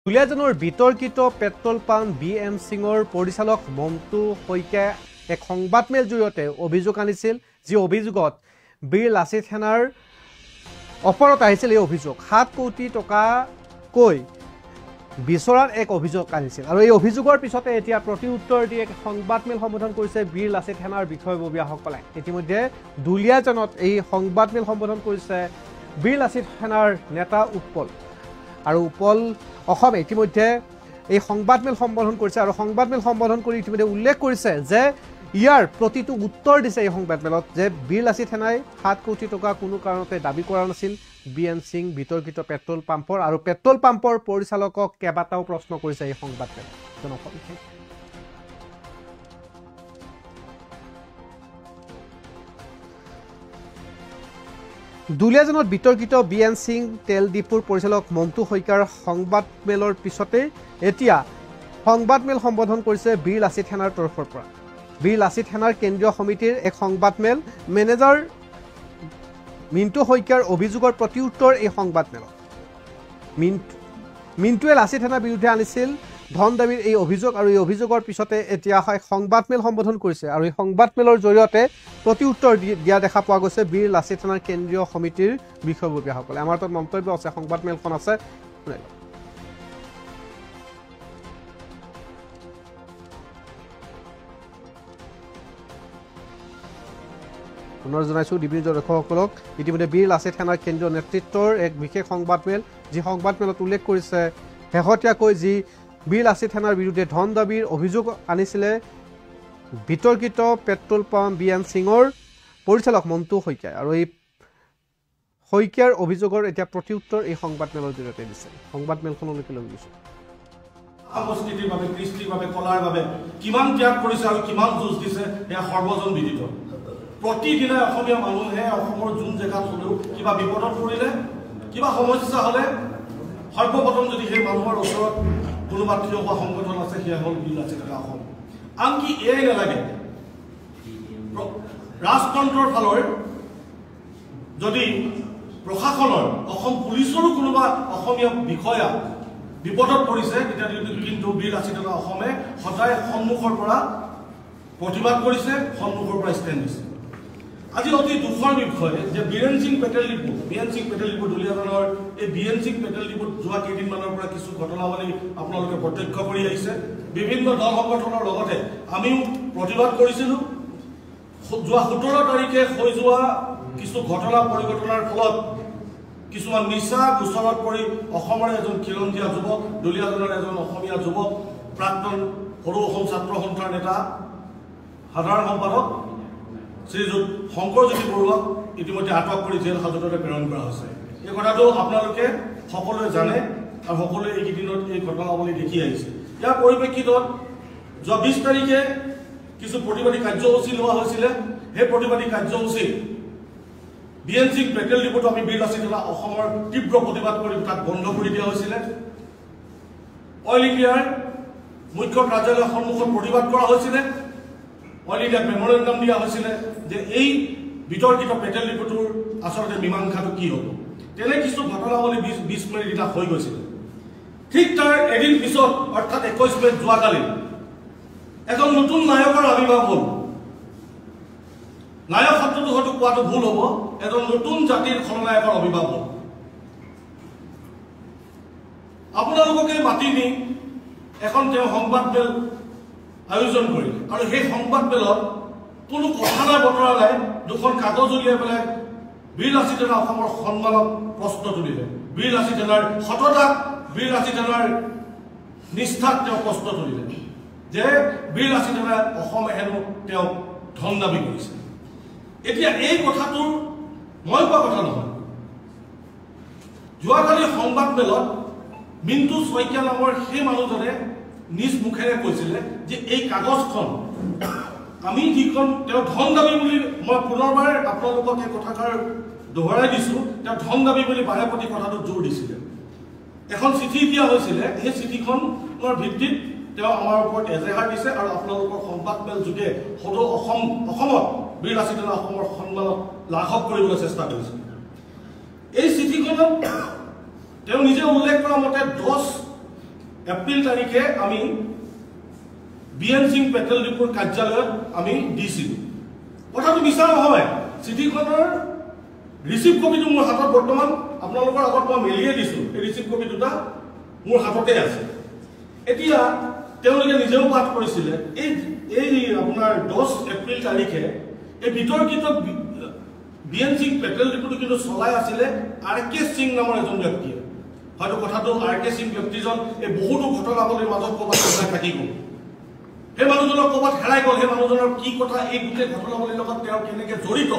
দুলীয়াজানৰ বিতৰ্কিত petrol pump BM সিঙৰ পৰিচালক মন্টু শইকীয়াই এক সংবাদমেল জৰিয়তে অভিযোগ আনিছিল যি অভিযোগত বীৰ লাচিত সেনাৰ অপৰত আহিছিল এই অভিযোগ 7 কোটি টকা কৈ বিচৰাৰ এক অভিযোগ আনিছিল আৰু এই অভিযোগৰ পিছতে এতিয়া প্ৰতিউত্তৰ দি এক সংবাদমেল সম্বোধন কৰিছে বীৰ লাচিত সেনাৰ বিষয়ববীয়াসকলে ইতিমধ্যে দুলীয়াজানত এই সংবাদমেল সম্বোধন কৰিছে বীৰ লাচিত সেনাৰ নেতা উৎপল আৰু উপল অসমে ইতিমধ্যে এই সংবাদমেল সম্বোধন কৰিছে আৰু সংবাদমেল সম্বোধন কৰি ইতিমধ্যে উল্লেখ কৰিছে যে ইয়াৰ প্ৰতিটো উত্তৰ দিছে এই সংবাদমেলত যে বীৰ লাচিত সেনাই 7 কোটি টকা কোনো কাৰণতে দাবী কৰা নাছিল BM সিং বিতৰ্কিত পেট্ৰল পাম্পৰ আৰু পেট্ৰল পাম্পৰ পৰিচালকক কেবাটাও প্ৰশ্ন কৰিছে এই সংবাদমেল দুলীয়াজানত বিতৰ্কিত BM সিং তেল ডিপুৰ পৰিচালক মন্টু শইকীয়াৰ সংবাদমেলৰ পিছতে এতিয়া সংবাদমেল সম্বোধন কৰিছে বীৰ লাচিত সেনাৰ তৰফৰ পৰা বীৰ লাচিত সেনাৰ কেন্দ্ৰীয় সমিতিৰ এক সংবাদমেল মেনেজাৰ মিন্টু শইকীয়াৰ অভিযোগৰ প্ৰতিউত্তৰ এই সংবাদমেলত মিন্টুৱে লাচিত সেনাৰ বিৰুদ্ধে আনিছিল ধন দাবীৰ এই অভিযোগ আৰু এই অভিযোগৰ পিছতে এতিয়া সংবাদমেল সম্বোধন কৰিছে আৰু এই সংবাদমেলৰ জৰিয়তে প্ৰতিউত্তৰ দিয়া দেখা পোৱা গৈছে বীৰ লাচিত সেনাৰ কেন্দ্ৰীয় সমিতিৰ বিষয়ববীয়াসকলে আমাৰ তাত মন্তব্য আছে সংবাদমেলখন আছে পুনৰ জনাইছো ডিবিজৰ দৰ্শকসকলক ইতিমধ্যে বীৰ লাচিত সেনাৰ কেন্দ্ৰীয় নেতৃত্বৰ এক বিশেষ সংবাদমেল যি সংবাদমেলত উল্লেখ কৰিছে শেহতীয়াকৈ যি বীৰ লাচিত সেনাৰ বিৰুদ্ধে ধন দাবীৰ অভিযোগ আনিছিলে বিতৰ্কিত পেট্ৰল পাম্প BM সিঙৰ পৰিচালক মন্টু শইকীয়াই আৰু এই শইকীয়াৰ অভিযোগৰ এতিয়া প্ৰতিউত্তৰ এই সংবাদমেলৰ জৰিয়তে দিছে সংবাদমেলখনলৈকে লৈ গৈছো সংস্কৃতিৰ বাবে কৃষ্টিৰ বাবে কলাৰ বাবে কিমান ত্যাগ কৰিছে আৰু কিমান যুঁজ দিছে এয়া সৰ্বজন বিদিত প্ৰতিদিনে অসমীয়া মানুহে অসমৰ যোন জেগাত হলেও কিবা বিপদত পৰিলে কিবা সমস্যা হলে সৰ্বপ্ৰথম যদি সেই মানুহৰ ওচৰত কোনোবা থিয় হোৱা সংগঠন আছে সেয়া হ'ল বীৰ লাচিত সেনা অসম আনকি এয়াই নালাগে ৰাজতন্ত্ৰৰ ফালৰ যদি প্ৰশাসনৰ অসম পুলিচৰো কোনোবা অসমীয়া বিষয়া বিপদত পৰিছে তেতিয়া কিন্তু বীৰ লাচিত সেনা অসমে সদায় সন্মুখৰ পৰা প্ৰতিবাদ কৰিছে সন্মুখৰ পৰা ষ্টেণ্ড দিছে আজি অতি দুখৰ বিষয় যে বীৰেন সিং পেটেল ডিপু দুলীয়াজানৰ এই বীৰেন সিং পেটেল ডিপুত যোৱা কেইদিনমানৰ পৰা কিছু ঘটনাৱলী আপোনালোকে প্ৰত্যক্ষ কৰি আহিছে বিভিন্ন দল সংগঠনৰ লগতে আমিও প্ৰতিবাদ কৰিছিলোঁ যোৱা 17 তাৰিখে হৈ যোৱা কিছু ঘটনা পৰিঘটনাৰ ফলত কিছুমান নিচা গোচৰত পৰি অসমৰ এজন খিলঞ্জীয়া যুৱক দুলীয়াজানৰ এজন অসমীয়া যুৱক প্ৰাক্তন সৰু অসম ছাত্ৰ সন্থাৰ নেতা সাধাৰণ সম্পাদক শ্ৰীযুত শংকৰজ্যোতি বৰুৱাক ইতিমধ্যে আটক কৰি জেল হাজতলৈ প্ৰেৰণ কৰা হৈছে এই কথাটো আপোনালোকে সকলোৱে জানে আৰু সকলোৱে এইকেইদিনত এই ঘটনাৱলী দেখি আহিছে ইয়াৰ পৰিপ্ৰেক্ষিতত যোৱা 20 তাৰিখে কিছু প্ৰতিবাদী কাৰ্যসূচী লোৱা হৈছিলে সেই প্ৰতিবাদী কাৰ্যসূচী BM সিং পেট্ৰল ডিপুত আমি বীৰ লাচিত সেনা অসমৰ তীব্ৰ প্ৰতিবাদ কৰি তাক বন্ধ কৰি দিয়া হৈছিলে অইল ইণ্ডিয়াৰ মুখ্য কাৰ্যালয়ৰ সন্মুখত প্ৰতিবাদ কৰা হৈছিলে অইল ইণ্ডিয়াক মেমৰেণ্ডাম দিয়া হৈছিলে যে এই বিতৰ্কিত পেট্ৰল ডিপুটোৰ আচলতে মীমাংসাটো কি হ'ব তেনে কিছু ঘটনাৱলী 20 মেৰ দিনা হৈ গৈছিল ঠিক তাৰ এদিন পিছত অৰ্থাৎ 21 মেত যোৱাকালি এজন নতুন নায়কৰ আবিৰ্ভাৱ হ'ল নায়ক শব্দটো হয়তো কোৱাটো ভুল হ'ব এজন নতুন জাতিৰ খলনায়কৰ আবিৰ্ভাৱ হ'ল আপোনালোককে মাতি নি এখন তেওঁ সংবাদমেল আয়োজন কৰিলে আৰু সেই সংবাদমেলত কোনো কথা নাই বতৰা নাই দুখন কাগজ উলিয়াই পেলাই বীৰ লাচিত সেনা অসমৰ সন্মানক প্ৰশ্ন তুলিলে বীৰ লাচিত সেনাৰ সততাক বীৰ লাচিত সেনাৰ নিষ্ঠাক তেওঁ প্ৰশ্ন তুলিলে যে বীৰ লাচিত সেনাই অসমে হেনো তেওঁ ধন দাবী কৰিছে এতিয়া এই কথাটোৰ মই কোৱা কথা নহয় যোৱাকালি সংবাদমেলত মিন্টু শইকীয়া নামৰ সেই মানুহজনে নিজ মুখেৰে কৈছিলে যে এই কাগজখন আমি যিখন তেওঁ ধন দাবী বুলি মই পুনৰবাৰ আপোনালোকক এই কথাষাৰ দোহৰাই দিছোঁ তেওঁ ধন দাবী বুলি বাৰে প্ৰতি কথাটো জোৰ দিছিলে এখন চিঠি দিয়া হৈছিলে সেই চিঠিখনৰ ভিত্তিত তেওঁ আমাৰ ওপৰত এজেহাৰ দিছে আৰু আপোনালোকৰ সংবাদমেল যোগে সদৌ অসমত বীৰ লাচিত সেনা অসমৰ সন্মানক লাঘৱ কৰিবলৈ চেষ্টা কৰিছে এই চিঠিখনত তেওঁ নিজে উল্লেখ কৰা মতে 10 এপ্ৰিল তাৰিখে আমি বিএন সিং পেট্ৰল ডিপোৰ কাৰ্যালয়ত আমি দিছিলোঁ। কথাটো মিছা নহয়, চিঠিখনৰ ৰিচিভ কপিটো মোৰ হাতত বৰ্তমান আপোনালোকৰ আগত মই মেলিয়ে দিছোঁ। এই ৰিচিভ কপি দুটা মোৰ হাততে আছে। এতিয়া তেওঁলোকে নিজেও পাঠ কৰিছিলে। এই আপোনাৰ 10 এপ্ৰিল তাৰিখে এই বিতৰ্কিত বিএন সিং পেট্ৰল ডিপোটো কিন্তু চলাই আছিলে RK সিং নামৰ এজন ব্যক্তিয়ে। হয়তো কথাটো RK সিং ব্যক্তিজন এই বহুতো ঘটনাৱলীৰ মাজত ক'ৰবাত থাকি গ'ল। সেই মানুহজনক ক'ৰবাত হেৰাই গ'ল। সেই মানুহজনৰ কি কথা, এই গোটেই ঘটনাৱলীৰ লগত তেওঁ কেনেকৈ জড়িত,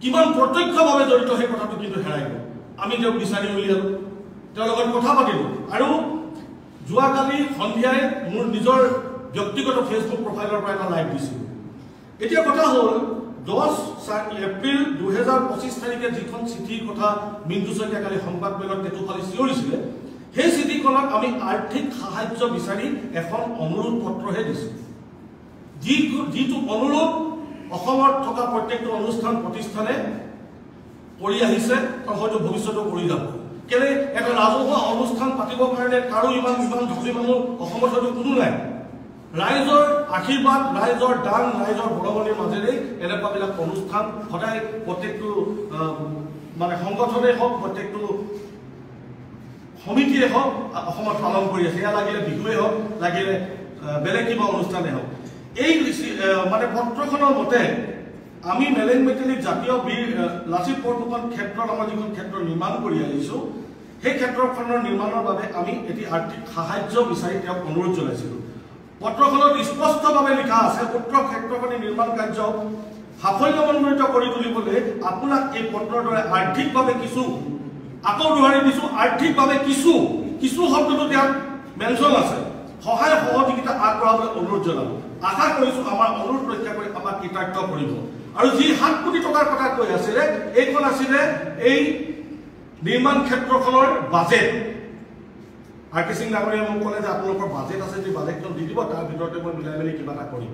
কিমান প্ৰত্যক্ষভাৱে জড়িত, সেই কথাটো কিন্তু হেৰাই গ'ল। আমি তেওঁক বিচাৰি উলিয়ালোঁ, তেওঁৰ লগত কথা পাতিলোঁ আৰু যোৱাকালি সন্ধিয়াই মোৰ নিজৰ ব্যক্তিগত ফেচবুক প্ৰফাইলৰ পৰা এটা লাইভ দিছিলোঁ। এতিয়া কথা হ'ল 10 এপ্ৰিল 2025 তাৰিখে যিখন চিঠিৰ কথা মিণ্টু শইকীয়াই কালি সংবাদমেলত তেতুফালি চিঞৰিছিলে, সেই চিঠিখনত আমি আৰ্থিক সাহায্য বিচাৰি এখন অনুৰোধ পত্ৰহে দিছোঁ। যিটো অনুৰোধ অসমত থকা প্ৰত্যেকটো অনুষ্ঠান প্ৰতিষ্ঠানে কৰি আহিছে আৰু হয়তো ভৱিষ্যতেও কৰি যাব। কেলে এটা ৰাজহুৱা অনুষ্ঠান পাতিবৰ কাৰণে কাৰো ইমান ধনী মানুহ অসমত হয়তো কোনো নাই। ৰাইজৰ আশীৰ্বাদ, ৰাইজৰ দান, ৰাইজৰ বৰঙণিৰ মাজেৰে এনেকুৱাবিলাক অনুষ্ঠান সদায় প্ৰত্যেকটো মানে সংগঠনেই হওক, প্ৰত্যেকটো সমিতিয়ে হওক অসমত পালন কৰি আছে। সেয়া লাগিলে বিহুৱেই হওক, লাগিলে বেলেগ কিবা অনুষ্ঠানেই হওক। এই মানে পত্ৰখনৰ মতে আমি মেলেং মেটেলিক জাতীয় বীৰ লাচিত বৰফুকন ক্ষেত্ৰ নামৰ যিখন ক্ষেত্ৰ নিৰ্মাণ কৰি আহিছোঁ, সেই ক্ষেত্ৰখনৰ নিৰ্মাণৰ বাবে আমি এটি আৰ্থিক সাহায্য বিচাৰি তেওঁক অনুৰোধ জনাইছিলোঁ। পত্ৰখনত স্পষ্টভাৱে লিখা আছে, উক্ত ক্ষেত্ৰখনি নিৰ্মাণ কাৰ্য সাফল্যমণ্ডিত কৰি তুলিবলৈ আপোনাক এই পত্ৰৰ দৰে আৰ্থিকভাৱে কিছু, আকৌ দোহাৰি দিছোঁ, আৰ্থিকভাৱে কিছু শব্দটো ইয়াত মেনশ্যন আছে, সহায় সহযোগিতা আগবঢ়াবলৈ অনুৰোধ জনালোঁ। আশা কৰিছোঁ আমাৰ অনুৰোধ ৰক্ষা কৰি আমাক কৃতাৰ্থ কৰিব। আৰু যি 7 কোটি টকাৰ কথা কৈ আছিলে, এইখন আছিলে এই নিৰ্মাণ ক্ষেত্ৰখনৰ বাজেট। RK সিং ডাঙৰীয়াই মোক ক'লে যে আপোনালোকৰ বাজেট আছে, যদি বাজেটখন দি দিব, তাৰ ভিতৰতে মই মিলাই মেলি কিবা এটা কৰিম।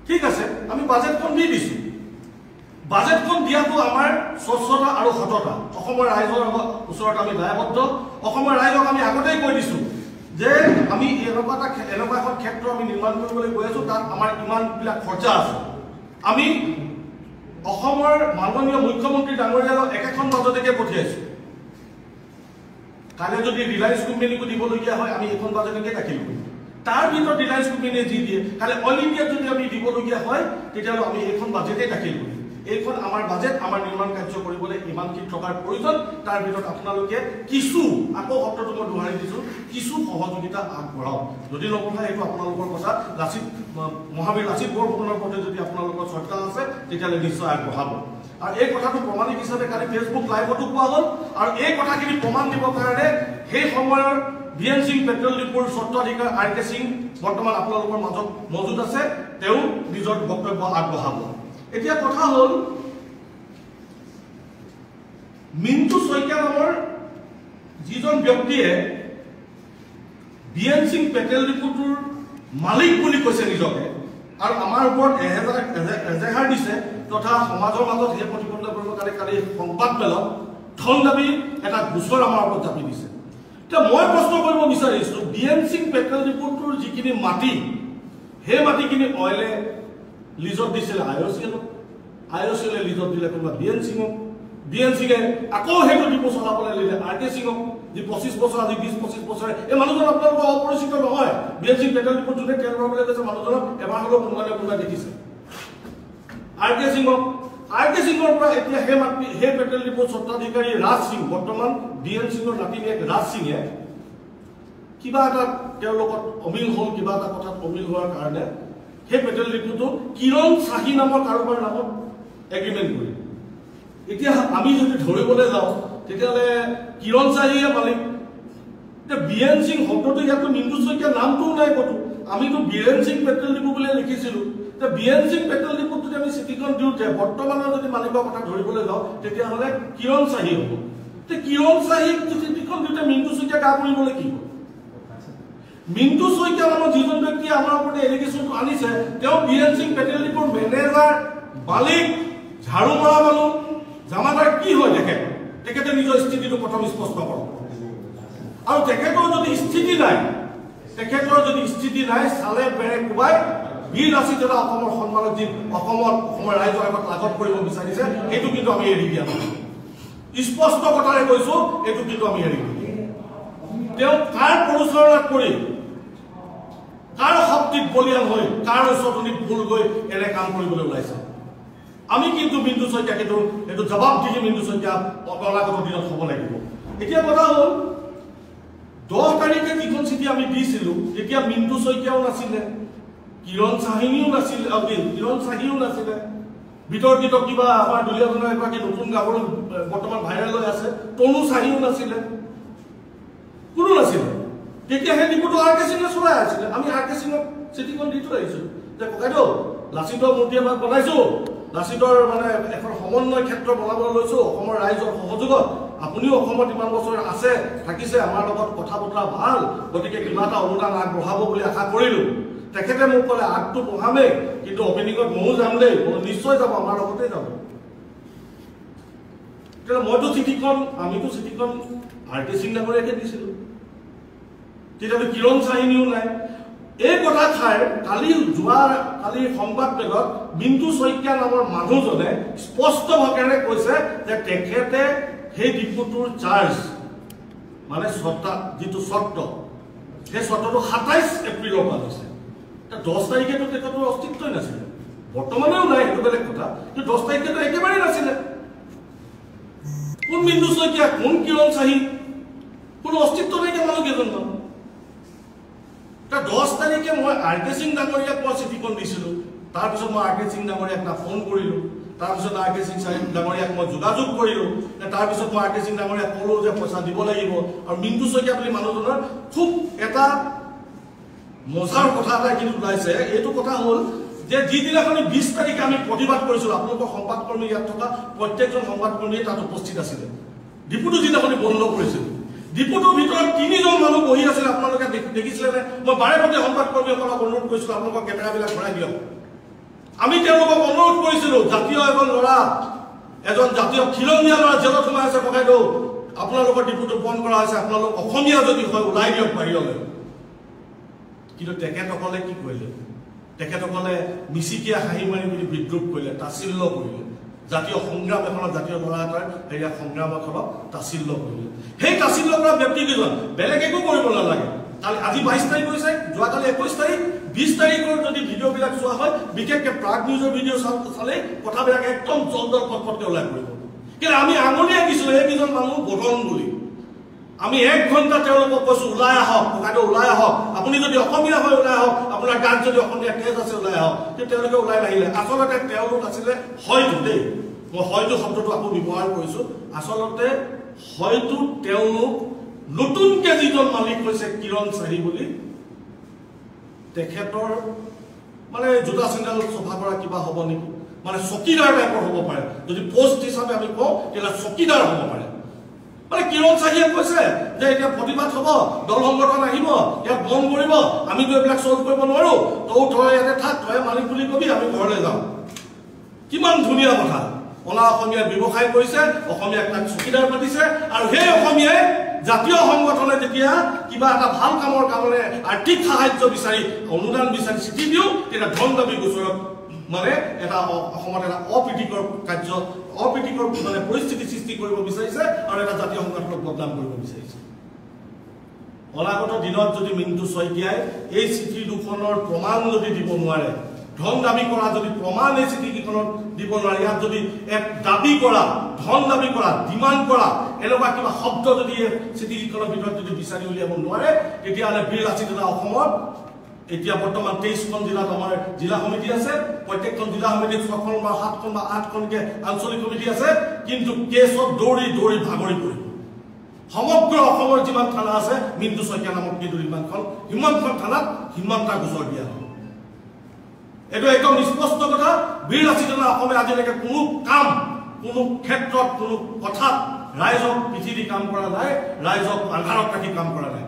ঠিক আছে, আমি বাজেটখন দি দিছোঁ। বাজেটখন দিয়াটো আমাৰ স্বচ্ছতা আৰু সততা। অসমৰ ৰাইজৰ ওচৰত আমি দায়বদ্ধ। অসমৰ ৰাইজক আমি আগতেই কৈ দিছোঁ যে আমি এনেকুৱা এখন ক্ষেত্ৰ আমি নিৰ্মাণ কৰিবলৈ গৈ আছোঁ, তাত আমাৰ ইমানবিলাক খৰচা আছে। আমি অসমৰ মাননীয় মুখ্যমন্ত্ৰী ডাঙৰীয়াক একেখন বাজেটকে পঠিয়াইছোঁ। কালি যদি ৰিলায়েন্স কোম্পানীকো দিবলগীয়া হয়, আমি এখন বাজেটকে দাখিল কৰিম। তাৰ ভিতৰত ৰিলায়েন্স কোম্পানীয়ে যি দিয়ে, কালি অল ইণ্ডিয়াত যদি আমি দিবলগীয়া হয়, তেতিয়াহ'লে আমি এইখন বাজেটেই দাখিল কৰিম। এইখন আমাৰ বাজেট, আমাৰ নিৰ্মাণ কাৰ্য কৰিবলৈ ইমানখিনি টকাৰ প্ৰয়োজন। তাৰ ভিতৰত আপোনালোকে কিছু, আকৌ শব্দটো মই দোহাৰি দিছোঁ, কিছু সহযোগিতা আগবঢ়াওক। যদি নবঢ়ায় সেইটো আপোনালোকৰ কথা। মহাবীৰ লাচিত বৰফুকনৰ প্ৰতি যদি আপোনালোকৰ শ্ৰদ্ধা আছে, তেতিয়াহ'লে নিশ্চয় আগবঢ়াব। আৰু এই কথাটো প্ৰমাণিক হিচাপে কালি ফেচবুক লাইভতো পোৱা হ'ল। আৰু এই কথাখিনি প্ৰমাণ দিবৰ কাৰণে সেই সময়ৰ বিএন সিং পেট্ৰল ডিপোৰ স্বত্বাধিকাৰ RK সিং বৰ্তমান আপোনালোকৰ মাজত মজুত আছে। তেওঁ নিজৰ বক্তব্য আগবঢ়াব। এতিয়া কথা হ'ল, মিণ্টু শইকীয়া নামৰ যিজন ব্যক্তিয়ে বিএন সিং পেট্ৰল ডিপোটোৰ মালিক বুলি কৈছে নিজকে, আৰু আমাৰ ওপৰত এজেহাৰ দিছে, তথা সমাজৰ মাজত সেই প্ৰতিবন্ধ কৰিবৰ কাৰণে কালি সংবাদমেলত ধন দাবী এটা গোচৰ আমাৰ ওপৰত জাপি দিছে। এতিয়া মই প্ৰশ্ন কৰিব বিচাৰিছোঁ, বিএন সিং পেট্ৰল ডিপোটোৰ যিখিনি মাটি, সেই মাটিখিনি অইলে লিজত দিছিলে IOCL লিজত দিলে কোনোবা বিএন সিঙক। বিএন সিঙে আকৌ সেইটো ডিপো চলাবলৈ দিলে RK সিঙক, যি 25 বছৰ, আজি 20-25 বছৰে। এই মানুহজন আপোনালোকৰ অপৰিচিত নহয়। বিএন সিং পেট্ৰল ডিপোত যোনে তেল ভৰাবলৈ গৈছে, মানুহজনক এবাৰ হ'লেও কোনোবাই দেখিছে। RK সিঙৰ পৰা এতিয়া সেই পেট্ৰল ডিপোৰ স্বত্বাধিকাৰী ৰাজ সিং, বৰ্তমান বিএন সিঙৰ নাতিনীয়েক ৰাজ সিঙে কিবা এটা তেওঁৰ লগত অমিল হ'ল, কিবা এটা কথাত অমিল হোৱাৰ কাৰণে সেই পেট্ৰল ডিপোটো কিৰণ চাহী নামৰ কাৰোবাৰ নামত এগ্ৰিমেণ্ট কৰি। এতিয়া আমি যদি ধৰিবলৈ যাওঁ, তেতিয়াহ'লে কিৰণ চাহীয়ে মালিক। এতিয়া বিএন সিং শব্দটো ইয়াতো মিণ্টু শইকীয়াৰ নামটোও নাই ক'তো। আমিতো বিএন সিং পেট্ৰল ডিপো বুলিয়ে লিখিছিলোঁ। এতিয়া বিএন সিং পেট্ৰল ডিপোত যদি আমি চিঠিখন দিওঁতে বৰ্তমানৰ যদি মালিকৰ কথা ধৰিবলৈ যাওঁ, তেতিয়াহ'লে কিৰণ চাহী হ'ব। এতিয়া কিৰণ চাহীক চিঠিখন দিওঁতে মিণ্টু শইকীয়া গা কৰিবলৈ কি হ'ল? মিণ্টু শইকীয়া নামৰ যিজন ব্যক্তিয়ে আমাৰ ওপৰত এলিগেশ্যনটো আনিছে, তেওঁ বিএন সিং পেট্ৰল ডিপোৰ মেনেজাৰ, মালিক, ঝাৰু মৰা মানুহ, জামাদাৰ কি হয় তেখেতে নিজৰ স্থিতিটো প্ৰথম স্পষ্ট কৰক। আৰু তেখেতৰ যদি স্থিতি নাই, তেখেতৰ যদি স্থিতি নাই চালে বেৰে কোবাই বীৰ লাচিত দাদা অসমৰ সন্মানক যি অসমৰ ৰাইজৰ আগত লাঘৱ কৰিব বিচাৰিছে এইটো কিন্তু আমি এৰি দিয়া নাই স্পষ্ট কথাৰে কৈছো এইটো কিন্তু আমি এৰি দিয়া তেওঁ কাৰ পৰিচালনা কৰি কাৰ শক্তিত বলিয়ান হৈ কাৰ ওচৰতনি ভুল গৈ এনে কাম কৰিবলৈ ওলাইছে আমি কিন্তু মিণ্টু শইকীয়াক এইটো জবাব দি মিণ্টু শইকীয়া অনাগত দিনত হ'ব লাগিব এতিয়া কথা হ'ল 10 তাৰিখে যিখন চিঠি আমি দিছিলোঁ তেতিয়া মিণ্টু শইকীয়াও নাছিলে কিৰণ চাহিনীও নাছিল কিৰণ চাহিও নাছিলে বিতৰ্কিত কিবা আমাৰ দলীয়জনৰ এগৰাকী নতুন গাভৰু বৰ্তমান ভাইৰেল হৈ আছে তনু চাহিও নাছিলে কোনো নাছিলে তেতিয়া সেই ডিপুটো আৰ কে সিঙে চলাই আছিলে আমি আৰ কে সিঙক চিঠিখন দি থৈ আহিছোঁ যে ককাইদেউ লাচিতৰ মূৰ্তি এভাগ বনাইছোঁ লাচিতৰ মানে এখন সমন্বয় ক্ষেত্ৰ বনাবলৈ লৈছোঁ অসমৰ ৰাইজৰ সহযোগত আপুনিও অসমত ইমান বছৰ আছে থাকিছে আমাৰ লগত কথা বতৰা ভাল গতিকে কিবা এটা অনুদান আগবঢ়াব বুলি আশা কৰিলোঁ তেখেতে মোক ক'লে আগটো বঢ়ামেই কিন্তু অপেনিঙত ময়ো যাম দেই নিশ্চয় যাব আমাৰ লগতে যাব তেতিয়া মইতো চিঠিখন আমিতো চিঠিখন আৰ কে সিং ডাঙৰীয়াকে দিছিলোঁ তেতিয়াতো কিৰণ চাহিনীও নাই এই কথা ঠাইৰ কালি সংবাদমেলত মিণ্টু শইকীয়া নামৰ মানুহজনে স্পষ্টভাৱে কৈছে যে তেখেতে সেই ডিপুটোৰ চাৰ্জ মানে যিটো চৰ্ত সেই চৰ্তটো 27 এপ্ৰিলৰ পৰা হৈছে 10 তাৰিখেতো তেখেতৰ অস্তিত্বই নাছিলে বৰ্তমানেও নাই সেইটো বেলেগ কথা কিন্তু 10 তাৰিখেতো একেবাৰে নাছিলে কোন মিণ্টু শইকীয়া কোন কিৰণ চাহি কোনো অস্তিত্ব নাইকিয়া মানুহ কেইজনমান 10 তাৰিখে মই আৰ কে সিং ডাঙৰীয়াক মই চিঠিখন দিছিলোঁ তাৰপিছত মই আৰ কে সিং ডাঙৰীয়াক ফোন কৰিলোঁ তাৰপিছত আৰ কে সিং ডাঙৰীয়াক মই যোগাযোগ কৰিলোঁ তাৰপিছত মই আৰ কে সিং ডাঙৰীয়াক ক'লোঁ যে পইচা দিব লাগিব আৰু মিণ্টু শইকীয়া বুলি মানুহজনৰ খুব এটা মজাৰ কথা এটা কিন্তু ওলাইছে এইটো কথা হ'ল যে যিদিনাখনি 20 তাৰিখে আমি প্ৰতিবাদ কৰিছিলোঁ আপোনালোকৰ সংবাদকৰ্মী ইয়াত থকা প্ৰত্যেকজন সংবাদকৰ্মীয়ে তাত উপস্থিত আছিলে ডিপুটো যিদিনাখনি বন্ধ কৰিছিল ডিপুটোৰ ভিতৰত 3জন মানুহ বহি আছিল আপোনালোকে দেখিছিলে নে মই বাৰে বাৰে সংবাদকৰ্মীসকলক অনুৰোধ কৰিছিলোঁ আপোনালোকৰ কেমেৰাবিলাক ঘূৰাই দিয়ক আমি তেওঁলোকক অনুৰোধ কৰিছিলোঁ জাতীয় এজন ল'ৰা এজন জাতীয় খিলঞ্জীয়া ল'ৰা জেলত সোমাই আছে ককাইদেউ আপোনালোকৰ ডিপুটো বন্ধ কৰা হৈছে আপোনালোক অসমীয়া যদি হয় ওলাই দিয়ক বাহিৰলৈ কিন্তু তেখেতসকলে কি কৰিলে তেখেতসকলে মিচিকিয়া হাঁহি মাৰি বুলি বিদ্ৰোহ কৰিলে তাচিল্য কৰিলে জাতীয় সংগ্ৰাম এখনত জাতীয় ল'ৰা এটাৰ হেৰিয়া সংগ্ৰাম এখনত তাচিল্য কৰিলে সেই তাচিল্য কৰা ব্যক্তিকেইজন বেলেগ একো কৰিব নালাগে কালি আজি 22 তাৰিখ হৈছে যোৱাকালি 21 তাৰিখ 20 তাৰিখৰ যদি ভিডিঅ'বিলাক চোৱা হয় বিশেষকৈ প্ৰাগ নিউজৰ ভিডিঅ' চালে কথাবিলাক একদম জলদল পটপটকৈ ওলাই পৰিব কিন্তু আমি আঙুলিয়াই দিছিলোঁ এইকেইজন মানুহ বদন বুলি আমি 1 ঘণ্টা তেওঁলোকক কৈছোঁ ওলাই আহক ককাইদেউ ওলাই আহক আপুনি যদি অসমীয়া হয় ওলাই আহক আপোনাৰ গাত যদি অসমীয়া তেজ আছে ওলাই আহক কিন্তু তেওঁলোকে ওলাই নাহিলে আচলতে তেওঁলোক আছিলে হয়তো দেই মই হয়তো শব্দটো আকৌ ব্যৱহাৰ কৰিছোঁ আচলতে হয়তো তেওঁলোক নতুনকৈ যিজন মালিক হৈছে কিৰণ চাহি বুলি তেখেতৰ মানে জোতা চেণ্ডেল চফা কৰা কিবা হ'ব নেকি মানে চকীদাৰ টাইপৰ হ'ব পাৰে যদি পোষ্ট হিচাপে আমি কওঁ তেতিয়া চকীদাৰ হ'ব পাৰে মানে কিৰণ চাহিয়ে কৈছে যে এতিয়া প্ৰতিবাদ হ'ব দল সংগঠন আহিব ইয়াক বন্ধ কৰিব আমিতো এইবিলাক চল্ভ কৰিব নোৱাৰোঁ তই ইয়াতে থাক তই মালিক বুলি কবি আমি ঘৰলৈ যাওঁ কিমান ধুনীয়া কথা অলা অসমীয়াই ব্যৱসায় কৰিছে অসমীয়াক তাক চকীদাৰ পাতিছে আৰু সেই অসমীয়াই জাতীয় সংগঠনে যেতিয়া কিবা এটা ভাল কামৰ কাৰণে আৰ্থিক সাহায্য বিচাৰি অনুদান বিচাৰি চিঠি দিওঁ তেতিয়া ধন দাবী গোচৰত মানে এটা অসমত এটা অপ্ৰীতিকৰ কাৰ্য অপ্ৰীতিকৰ মানে পৰিস্থিতি সৃষ্টি কৰিব বিচাৰিছে আৰু এটা জাতীয় সংগঠনক বদনাম কৰিব বিচাৰিছে অনাগত দিনত যদি মিণ্টু শইকীয়াই এই চিঠি দুখনৰ প্ৰমাণ যদি দিব নোৱাৰে ধন দাবী কৰা যদি প্ৰমাণ এই চিঠিকেইখনত দিব নোৱাৰে ইয়াত যদি এক দাবী কৰা ধন দাবী কৰা ডিমাণ্ড কৰা এনেকুৱা কিবা শব্দ যদি এই চিঠিকেইখনৰ ভিতৰত যদি বিচাৰি উলিয়াব নোৱাৰে তেতিয়াহ'লে বীৰ লাচিত দাদা অসমত এতিয়া বৰ্তমান 23খন জিলাত আমাৰ জিলা সমিতি আছে প্ৰত্যেকখন জিলা সমিতিত 6খন বা 7খন বা 8খনকৈ আঞ্চলিক সমিতি আছে কিন্তু কেছত দৌৰি দৌৰি ভাগৰি পৰিব সমগ্ৰ অসমৰ যিমান থানা আছে মিণ্টু শইকীয়া নামত কিন্তু সিমানখন থানাত সিমানটা গোচৰ দিয়া হ'ব এইটো একদম স্পষ্ট কথা বীৰ লাচিত দাদা অসমে আজিলৈকে কোনো কাম কোনো ক্ষেত্ৰত কোনো কথাত ৰাইজক পিঠি দি কাম কৰা নাই ৰাইজক আন্ধাৰত ৰাখি কাম কৰা নাই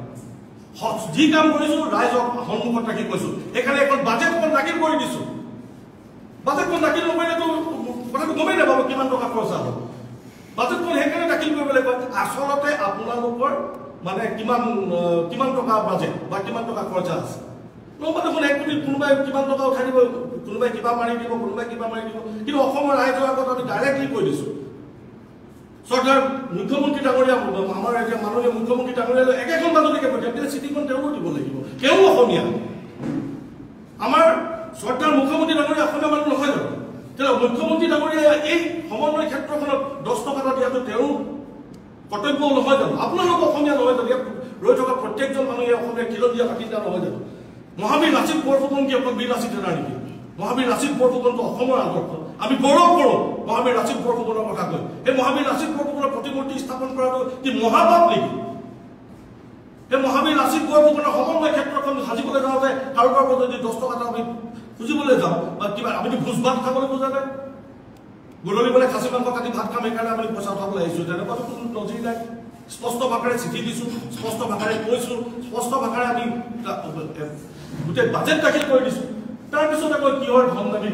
যি কাম কৰিছোঁ ৰাইজক সন্মুখত ৰাখি কৈছোঁ এইকাৰণে এখন বাজেটখন দাখিল কৰি দিছোঁ বাজেটখন দাখিল নকৰিলেতো কথাটো গমেই নাপাব কিমান টকা খৰচা হ'ব বাজেটখন সেইকাৰণে দাখিল কৰিবলৈ কয় আচলতে আপোনালোকৰ মানে কিমান টকা বাজেট বা কিমান টকা খৰচা আছে নহ'বা দেখোন 1 কোটি কোনোবাই কিমান টকা উঠাই দিব কোনোবাই কিবা মাৰি দিব কোনোবাই কিবা মাৰি দিব কিন্তু অসমৰ ৰাইজৰ আগত আমি ডাইৰেক্টলি কৈ দিছোঁ চৰকাৰ মুখ্যমন্ত্ৰী ডাঙৰীয়া আমাৰ এতিয়া মাননীয় মুখ্যমন্ত্ৰী ডাঙৰীয়ালৈ একেখন বাজেটকে পঠিয়াম তেতিয়া চিঠিখন তেওঁকো দিব লাগিব তেওঁ অসমীয়া আমাৰ চৰকাৰ মুখ্যমন্ত্ৰী ডাঙৰীয়া অসমীয়া মানুহ নহয় জানো তেতিয়া মুখ্যমন্ত্ৰী ডাঙৰীয়া এই সমন্বয় ক্ষেত্ৰখনত 10 টকা এটা দিয়াটো তেওঁ কৰ্তব্য নহয় জানো আপোনালোক অসমীয়া নহয় জানো ইয়াত ৰৈ থকা প্ৰত্যেকজন মানুহে অসমীয়া খিলঞ্জীয়া বাসিন্দা নহয় জানো মহাবীৰ লাচিত বৰফুকন কি অকল বীৰ লাচিত সেনাৰ নেকি মহাবীৰ লাচিত বৰফুকনটো অসমৰ আদৰ্শ আমি গৌৰৱ কৰোঁ মহাবীৰ লাচিত বৰফুকনৰ কথা কৈ এই মহাবীৰ লাচিত বৰফুকনৰ প্ৰতিমূৰ্তি স্থাপন কৰাটো কি মহাপাপ নেকি এই মহাবীৰ লাচিত বৰফুকনৰ সমন্বয় ক্ষেত্ৰখন সাজিবলৈ যাওঁতে কাৰোবাৰ পৰা যদি 10 টকা এটা আমি খুজিবলৈ যাওঁ বা কিবা আমি ভোজ ভাত খাবলৈ খোজা নাই গধূলি বোলে খাচী মাংস কাটি ভাত খাম সেইকাৰণে আমি পইচা উঠাবলৈ আহিছোঁ তেনেকুৱাতো কোনো নজিৰ নাই স্পষ্ট ভাষাৰে চিঠি দিছোঁ স্পষ্ট ভাষাৰে কৈছোঁ স্পষ্ট ভাষাৰে আমি গোটেই বাজেট দাখিল কৰি দিছোঁ তাৰপিছত আকৌ কিহৰ ধন দাবী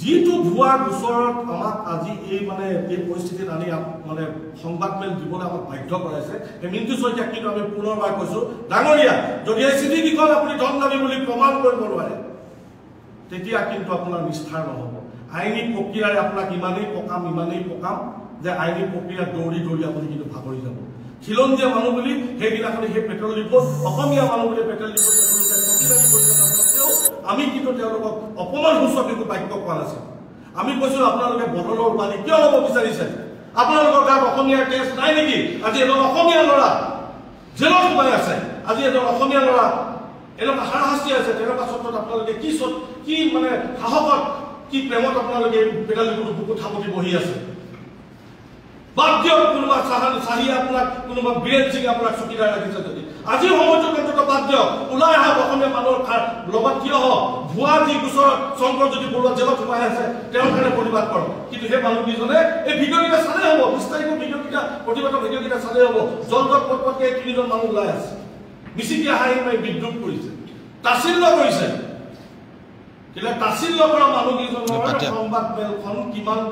যিটো ভুৱা গোচৰত আমাক আজি এই মানে এই পৰিস্থিতিত আনি মানে সংবাদমেল দিবলৈ আমাক বাধ্য কৰাইছে এই মিণ্টু শইকীয়াক কিন্তু আমি পুনৰবাৰ কৈছোঁ ডাঙৰীয়া যদি এই চিঠিকেইখন আপুনি ধন দাবী বুলি প্ৰমাণ কৰিব নোৱাৰে তেতিয়া কিন্তু আপোনাৰ নিষ্ঠাৰ নহ'ব আইনী প্ৰক্ৰিয়াৰে আপোনাক ইমানেই পকাম যে আইনী প্ৰক্ৰিয়া দৌৰি আপুনি কিন্তু ভাগৰি যাব খিলঞ্জীয়া মানুহ বুলি সেইদিনাখনি সেই পেট্ৰল ডিপোত অসমীয়া মানুহ বুলি পেট্ৰল ডিপোত প্ৰতিবাদী কৰি থকাও আমি কিন্তু তেওঁলোকক অপমান সূচক একো বাক্য কোৱা নাছিল আমি কৈছোঁ আপোনালোকে বদলৰ উপাধি কিয় ল'ব বিচাৰিছে আপোনালোকৰ গাত অসমীয়াৰ টেষ্ট নাই নেকি আজি এজন অসমীয়া ল'ৰা জেলত সোমাই আছে আজি এজন অসমীয়া ল'ৰা এনেকুৱা হাৰাশাস্তি আছে তেনেকুৱা ক্ষেত্ৰত আপোনালোকে কি মানে সাহসত কি প্ৰেমত আপোনালোকে পেট্ৰল ডিপোত বুকুত থাপতি বহি আছে বাদ দিয়ক কোনোবা চাহিয়ে আপোনাক কোনোবা বীৰেন সিঙে আপোনাক চকীদাৰ ৰাখিছে যদি আজি সময়টোত অন্তত বাদ দিয়ক ওলাই আহক অসমীয়া মানুহৰ লগত কিয় হওক ভুৱা যি গোচৰত শংকৰজ্যোতি বৰুৱা জেলত সোমাই আছে তেওঁৰ কাৰণে প্ৰতিবাদ কৰক কিন্তু সেই মানুহকেইজনে এই ভিডিঅ'কেইটা চালে হ'ব 20 তাৰিখৰ ভিডিঅ'কেইটা প্ৰতিবাদৰ ভিডিঅ'কেইটা চালে হ'ব জলজত পটপটকে 3জন মানুহ ওলাই আছে মিচিকি হাঁহি মাৰি বিদ্ৰোহ কৰিছে তাচিল্য কৰিছে কিন্তু তাচিল্য কৰা মানুহকেইজনৰ সংবাদ মেলখন কিমান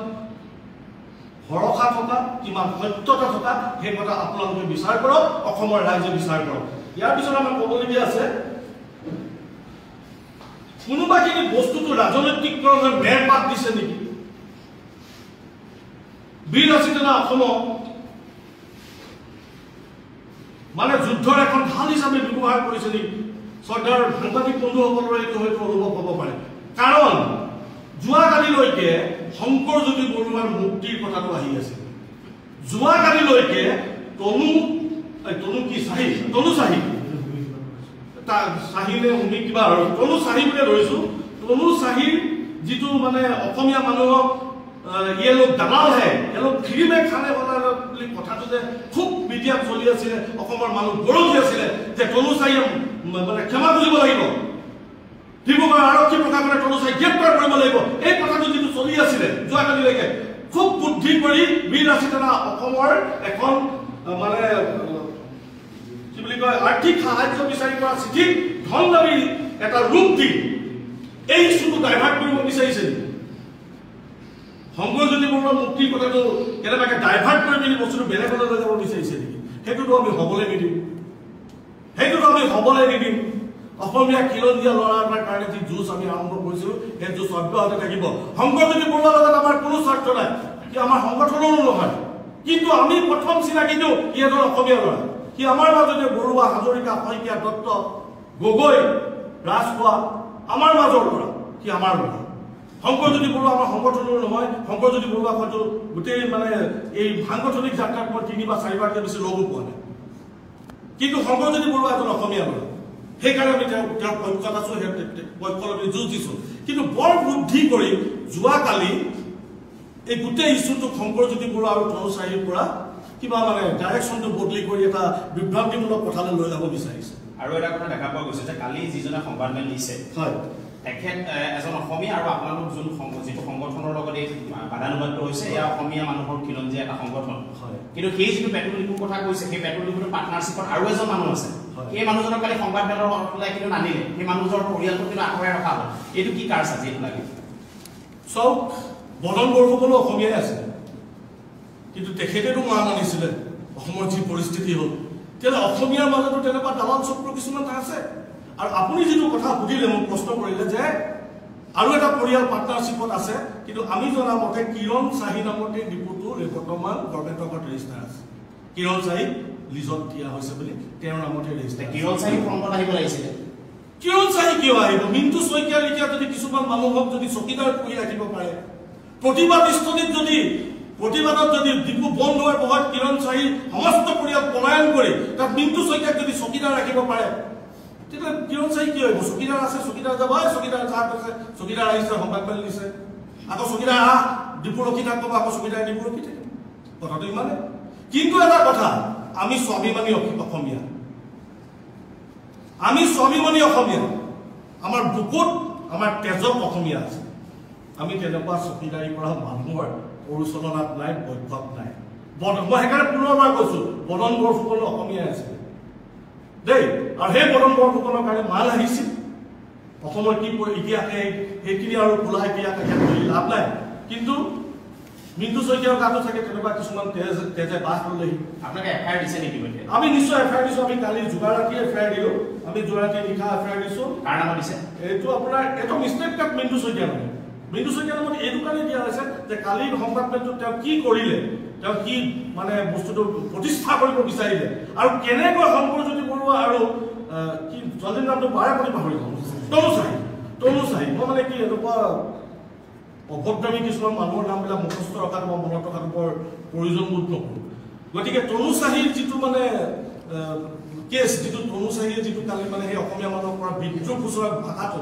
ভৰসা থকা কিমান সত্যতা থকা সেই কথা আপোনালোকে বিচাৰ কৰক অসমৰ ৰাইজে বিচাৰ কৰক ইয়াৰ পিছত আমাৰ ক'বলগীয়া আছে কোনোবাখিনি বস্তুটো ৰাজনৈতিককৰণৰ বেৰ পাত দিছে নেকি বীৰ লাচিত সেনা অসমক মানে যুদ্ধৰ এখন ঢাল হিচাপে ব্যৱহাৰ কৰিছে নেকি চৰকাৰৰ সাংবাদিক বন্ধুসকলৰ এইটো হয়তো অনুভৱ হ'ব পাৰে কাৰণ যোৱাকালিলৈকে শংকৰজ্যোতি বৰুৱাৰ মুক্তিৰ কথাটো আহি আছে যোৱাকালিলৈকে তনু চাহি চাহিলে শুনি কিবা আৰু তনু চাহি বুলি ধৰিছোঁ তনু চাহিৰ যিটো মানে অসমীয়া মানুহক ये लोग दलाल है ये लोग फ्री में खाने वाला বুলি কথাটো যে খুব মিডিয়াত চলি আছিলে অসমৰ মানুহ গৰজি আছিলে যে তনু চাহিয়ে মানে ক্ষমা খুজিব লাগিব ডিব্ৰুগড় আৰক্ষী প্ৰশাসনে তনু চাহিক গ্ৰেপ্তাৰ কৰিব লাগিব এই কথাটো যিটো চলি আছিলে যোৱাকালিলৈকে খুব বুদ্ধি কৰি বীৰ লাচিত সেনা অসমৰ এখন মানে কি বুলি কয় আৰ্থিক সাহায্য বিচাৰি কৰা চিঠিত ধন দাবী এটা ৰূপ দি এই ইস্যুটো ডাইভাৰ্ট কৰিব বিচাৰিছে শংকৰজ্যোতি বৰুৱাৰ মুক্তিৰ কথাটো কেনেবাকে ডাইভাৰ্ট কৰি মেলি বস্তুটো বেলেগলৈ লৈ যাব বিচাৰিছে নেকি সেইটোতো আমি হ'বলৈ নিদিম অসমীয়া খিলঞ্জীয়া ল'ৰাৰ কাৰণে যি যুঁজ আমি আৰম্ভ কৰিছোঁ সেই যুঁজ অব্যাহত থাকিব শংকৰজ্যোতি বৰুৱাৰ লগত আমাৰ কোনো স্বাৰ্থ নাই কি আমাৰ সংগঠনৰো নহয় কিন্তু আমি প্ৰথম চিনাকিটো কি এজন অসমীয়া ল'ৰা কি আমাৰ মাজতে বৰুৱা হাজৰিকা শইকীয়া দত্ত গগৈ ৰাজখোৱা আমাৰ মাজৰ ল'ৰা কি আমাৰ ল'ৰা শংকৰজ্যোতি বৰুৱা আমাৰ সংগঠনৰ নহয় শংকৰজ্যোতি বৰুৱা হয়তো গোটেই মানে এই সাংগঠনিক যাত্ৰাত মই 3 বা 4বাৰকৈ বেছি লগো পোৱা নাই কিন্তু শংকৰজ্যোতি বৰুৱা এজন অসমীয়া ল'ৰা সেইকাৰণে আমি তেওঁৰ পক্ষত আছোঁ সেই পক্ষত আমি যুঁজ দিছোঁ কিন্তু বৰ বুদ্ধি কৰি যোৱাকালি এই গোটেই ইস্যুটোক শংকৰজ্যোতি বৰুৱা আৰু তনু চাহিৰ পৰা কিবা মানে ডাইৰেকশ্যনটো বদলি কৰি এটা বিভ্ৰান্তিমূলক কথালৈ লৈ যাব বিচাৰিছে আৰু এটা কথা দেখা পোৱা গৈছে যে কালি যিজনে সংবাদমেল দিছে হয় তেখেত এজন অসমীয়া আৰু আপোনালোক যিটো সংগঠনৰ লগত এই বাদানুবাদ হৈছে এয়া অসমীয়া মানুহৰ খিলঞ্জীয়া এটা সংগঠন কিন্তু সেই যিটো পেট্ৰল ডিপোৰ কথা কৈছে সেই পেট্ৰল ডিপোৰ পাৰ্টনাৰশ্বিপত আৰু এজন মানুহ আছে সেই মানুহজনৰ কালি সংবাদমেলৰ ওলাই কিন্তু নানিলে সেই মানুহজনৰ পৰিয়ালটো কিন্তু আঁতৰাই ৰখা হ'ল এইটো কি কাৰ্য আছে এইটো লাগে চব বদন বৰফুকনো অসমীয়াই আছে কিন্তু তেখেতেতো মা মানিছিলে অসমৰ যি পৰিস্থিতি হ'ল তেতিয়াহ'লে অসমীয়াৰ মাজতো তেনেকুৱা দালাল চক্ৰ কিছুমান আছে। আৰু আপুনি যিটো কথা সুধিলে মোক প্ৰশ্ন কৰিলে যে আৰু এটা পৰিয়াল পাৰ্টনাৰশ্বিপত আছে, কিন্তু আমি জনা মতে কিৰণ চাহী নামতে ডিপুটো বৰ্তমান গভৰ্ণমেণ্টৰ ঘৰত ৰেজিষ্টাৰ আছে। কিৰণ চাহী লিজত দিয়া হৈছে বুলি তেওঁৰ নামতে ৰেজিষ্টাৰ। কিৰণ চাহী ফ্ৰণ্টত আহিব লাগিছিলে। কিৰণ চাহী কিয় আহিব? মিণ্টু শইকীয়া লেখীয়া যদি কিছুমান মানুহক যদি চকীদাৰ কৰি ৰাখিব পাৰে, প্ৰতিবাদস্থলীত যদি প্ৰতিবাদত যদি ডিপু বন্ধ হোৱাৰ পঢ়াত কিৰণ চাহী সমস্ত পৰিয়াল পলায়ন কৰি তাত মিণ্টু শইকীয়াক যদি চকীদাৰ ৰাখিব পাৰে, তেতিয়া কিৰণ চাহী কি হ'ব? চকীদাৰ আছে, চকীদাৰ যাব, চকীদাৰ যাৰ কৈছে চকীদাৰ আহিছে, সংবাদমেল দিছে, আকৌ চকীদাৰ আহ ডিপু ৰখি থাকিব, আকৌ চকীদাৰ ডিপু ৰখি থাকিব। কথাটো ইমানে। কিন্তু এটা কথা, আমি স্বাভিমানী অসমীয়া, আমি স্বাভিমানী অসমীয়া, আমাৰ বুকুত আমাৰ তেজত অসমীয়া আছে। আমি তেনেকুৱা চকীদাৰী কৰা মানুহৰ পৰিচালনাত নাই, বৈভৱ নাই। মই সেইকাৰণে পুনৰবাৰ কৈছো, বদন বৰফুকনো অসমীয়াই আছে দেই। আৰু সেই বদন বৰফুকনৰ কাৰণে মাল আহিছিল। অসমৰ কি ইতিহাসে সেইখিনি আৰু খোলা ইতিহাস কৰি লাভ নাই। কিন্তু মিণ্টু শইকীয়াৰ গাতো চাগে তেনেকুৱা কিছুমান তেজে বাস ল'লেহি। আপোনালোকে এফআইআৰ দিছে নেকি? আমি নিশ্চয় এফআইআৰ দিছো। আমি কালি যোগাৰাতি এফআইআৰ দিলো, আমি যোগাৰাতি নিশা এফআইআৰ দিছো। কাৰ নামত দিছে? এইটো আপোনাৰ এইটো মিষ্টেক কাট মিণ্টু শইকীয়া নামে। মিণ্টু শইকীয়াৰ নামত এইটো কাৰণে দিয়া হৈছে যে কালিৰ সংবাদমেলটোত তেওঁ কি কৰিলে, তেওঁ কি মানে বস্তুটো প্ৰতিষ্ঠা কৰিব বিচাৰিলে, আৰু কেনেকৈ শংকৰজ্যোতি বৰুৱা আৰু কি ছোৱালীৰ নামটো বাৰে প্ৰতি পাহৰি গ'ল, তনু চাহী। মই মানে কি এনেকুৱা অভদ্ৰামী কিছুমান মানুহৰ নামবিলাক মুখস্থ ৰখাটো বা মনত ৰখাটো বৰ প্ৰয়োজন বোধ নকৰোঁ। গতিকে তনু চাহীৰ যিটো মানে কেছ, যিটো তনু চাহীয়ে যিটো কালি মানে সেই অসমীয়া মানুহৰ পৰা বিদ্ৰোহ গুচৰা ভাষাটো,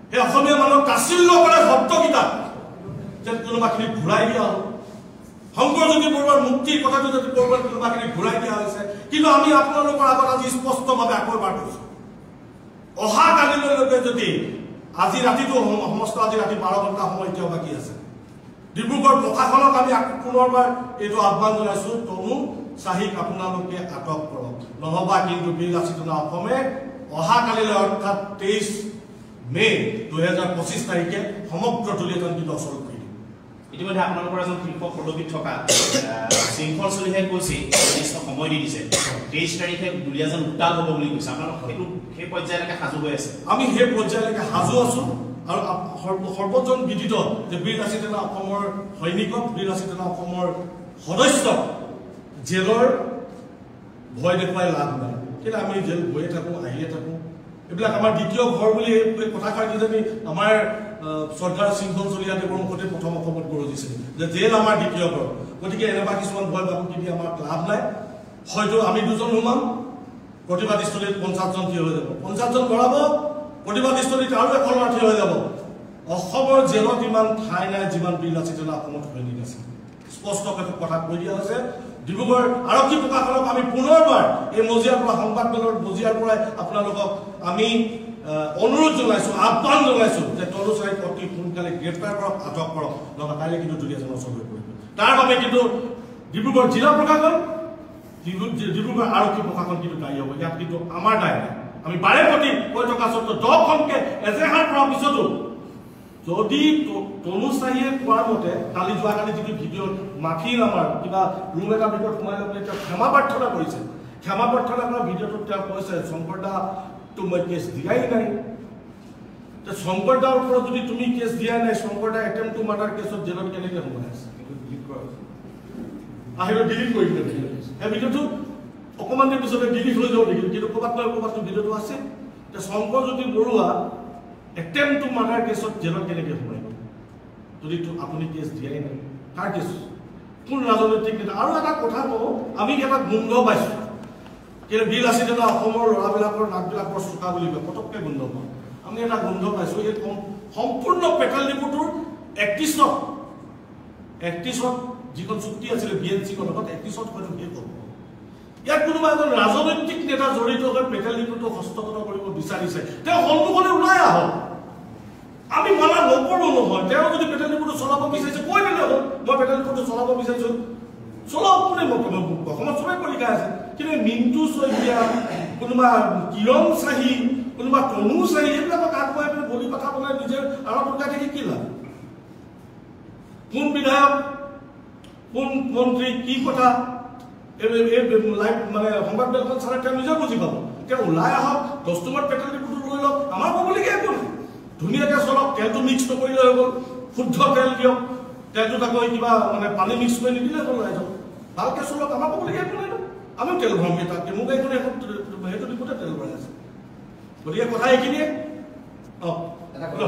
সেই অসমীয়া মানুহক তাচিল্য কৰা শব্দকেইটাক যেন কোনোবাখিনি ঘূৰাই দিয়া হ'ল। শংকৰজ্যোতি বৰুৱাৰ মুক্তিৰ কথাটো যদি ক'ৰবাত কোনোবাখিনি ঘূৰাই দিয়া হৈছে। কিন্তু আমি আপোনালোকৰ আগত আজি স্পষ্টভাৱে আকৌ এবাৰ কৈছোঁ, অহা কালিলৈকে যদি আজি ৰাতিটো সমস্ত আজি ৰাতি 12 ঘণ্টা সময় এতিয়াও বাকী আছে, ডিব্ৰুগড় প্ৰশাসনক আমি পুনৰবাৰ এইটো আহ্বান জনাইছো, তনু চাহীক আপোনালোকে আটক কৰক, নহবা কিন্তু বীৰ লাচিত অসমে অহা কালিলৈ অৰ্থাৎ 23 মে 2025 তাৰিখে সমগ্ৰ দুলীয়াজান কিন্তু অচল কৰি দিব। ইতিমধ্যে আপোনালোকৰ এজন শীৰ্ষ পদবীত থকা শৃংখল চলিহে কৈছে, নিৰ্দিষ্ট সময় দি দিছে 23 তাৰিখে দুলীয়াজান উত্তাল হ'ব বুলি কৈছে। আপোনালোক সেইটো সেই পৰ্যায়লৈকে সাজু হৈ আছে? আমি সেই পৰ্যায়লৈকে সাজু আছো। আৰু সৰ্বজন বিদিত যে বীৰ লাচিত অসমৰ সৈনিকক, বীৰ লাচিত অসমৰ সদস্য জেলৰ ভয় দেখুৱাই লাভ নাই। কিন্তু আমি জেল গৈয়ে থাকোঁ, আহিয়ে থাকোঁ। এইবিলাক আমাৰ দ্বিতীয় ঘৰ বুলি এই কথাষাৰ কিজানি আমাৰ চৰ্দাৰ শৃংখল চলিহাদেৱৰ মুখতে প্ৰথম অসমত গৰজিছিল যে জেল আমাৰ দ্বিতীয় ঘৰ। গতিকে এনেকুৱা কিছুমান ভয় ভাবুকি দি আমাৰ লাভ নাই। হয়তো আমি দুজন সোমাম, প্ৰতিবাদীস্থলীত 50জন থিয় হৈ যাব, 50জন ভৰাব, প্ৰতিবাদীস্থলীত আৰু এখন থিয় হৈ যাব। অসমৰ জেলত ইমান ঠাই নাই যিমান বীৰ লাচিত অসমত সৈনিক আছে। স্পষ্ট কথা কৈ দিয়া হৈছে। ডিব্ৰুগড় আৰক্ষী প্ৰশাসনক আমি পুনৰবাৰ এই মজিয়াৰ পৰা সংবাদমেলৰ মজিয়াৰ পৰাই আপোনালোকক আমি অনুৰোধ জনাইছো, আহ্বান জনাইছো যে তনু চাহীক অতি সোনকালে গ্ৰেপ্তাৰ কৰক, আটক কৰক, নহ'লে কাইলৈ কিন্তু দুলীয়াজান অচল হৈ পৰিব। তাৰ বাবে কিন্তু ডিব্ৰুগড় জিলা প্ৰশাসন, ডিব্ৰুগড় আৰক্ষী প্ৰশাসন কিন্তু দায়ী হ'ব। ইয়াত কিন্তু আমাৰ দায় নাই। আমি বাৰে প্ৰতি কৈ থকা স্বত্বেও 10খনকে এজেহাৰ কৰাৰ পিছতো যদি তনু চাহীয়ে কোৱাৰ মতে কালি যোৱাকালি যিটো ভিডিঅ'ত মাফিৰ আমাৰ কিবা ৰুম এটা ভিতৰত সোমাই লৈ তেওঁ ক্ষমা প্ৰাৰ্থনা কৰিছে, ক্ষমা প্ৰাৰ্থনা কৰা ভিডিঅ'টোত তেওঁ কৈছে শংকৰ দাটো মই কেছ দিয়াই নাই। শংকৰ দাৰ ওপৰত যদি তুমি কেছ দিয়াই নাই, শংকৰ দা এটেম্প টু মাৰ্ডাৰ কেছত জেলত কেনেকৈ সোমাই আছে? আহিলে ডিলিট কৰি দিলে সেই ভিডিঅ'টো। অকণমান দেৰি পিছতে ডিলিট হৈ যাব দেখিলোঁ, কিন্তু ক'ৰবাত নহয় ক'ৰবাত ভিডিঅ'টো আছে। Sankarjyoti Baruah attempt to murder কেছত জেলত কেনেকৈ সোমাই যদি আপুনি কেছ দিয়াই নাই? কাৰ কেছ? কোন ৰাজনৈতিক নেতা? আৰু এটা কথা কওঁ, আমি এটা গোন্ধ পাইছোঁ। কিন্তু বীৰ লাচিত অসমৰ ল'ৰাবিলাকৰ নাকবিলাক বৰ চোকা বুলি কয়, পটককৈ গোন্ধ পাওঁ। আমি এটা গোন্ধ পাইছোঁ। এই সম্পূৰ্ণ পেট্ৰল ডিপুটোৰ 31ত যিখন চুক্তি আছিলে BNCৰ লগত, 31ত হয়তো শেষ হ'ব। ইয়াত কোনোবা এজন ৰাজনৈতিক নেতা জড়িত হৈ পেট্ৰল ডিপুটো হস্তগত কৰিব বিচাৰিছে, তেওঁ সন্মুখলৈ ওলাই আহক। আমি মানা নকৰোঁ নহয়। তেওঁ যদি পেট্ৰল ডিপুটো চলাব বিচাৰিছে কৈ দিলে হ'ল, মই পেট্ৰল ডিপুটো চলাব বিচাৰিছোঁ, চলাওক। কোনে অসমত চবেই কৰি খাই আছে। কিন্তু মিণ্টু শইকীয়া, কোনোবা কিৰণ চাহী, কোনোবা তনু চাহী, এইবিলাকক আগবঢ়াই পেলাই বলি কথা বনাই নিজে আৰৱ লগাই থাকি কি লাভ? কোন বিধায়ক, কোন মন্ত্ৰী, কি কথা লাইভ মানে সংবাদ মেলখন চালে তেওঁ নিজে বুজি পাব তেওঁ ওলাই আহক 10 নম্বৰ পেট্ৰল ডিপুটো লৈ লওক আমাৰ ক'বলগীয়া একো নাই ধুনীয়াকৈ চলক তেলটো মিক্স নকৰিলে হৈ গ'ল শুদ্ধ তেল দিয়ক তেলটো আকৌ কিবা মানে পানী মিক্স কৰি নিদিলে হ'ল ওলাই যাওক ভালকৈ চলক আমাৰ ক'বলগীয়া একো নাই আমিও তেল ভৰাম তাতকৈ মোক এইখন এখন সেইটো ডিপুতে তেল ভৰাই আছে গতিকে কথা এইখিনিয়ে এটা কথা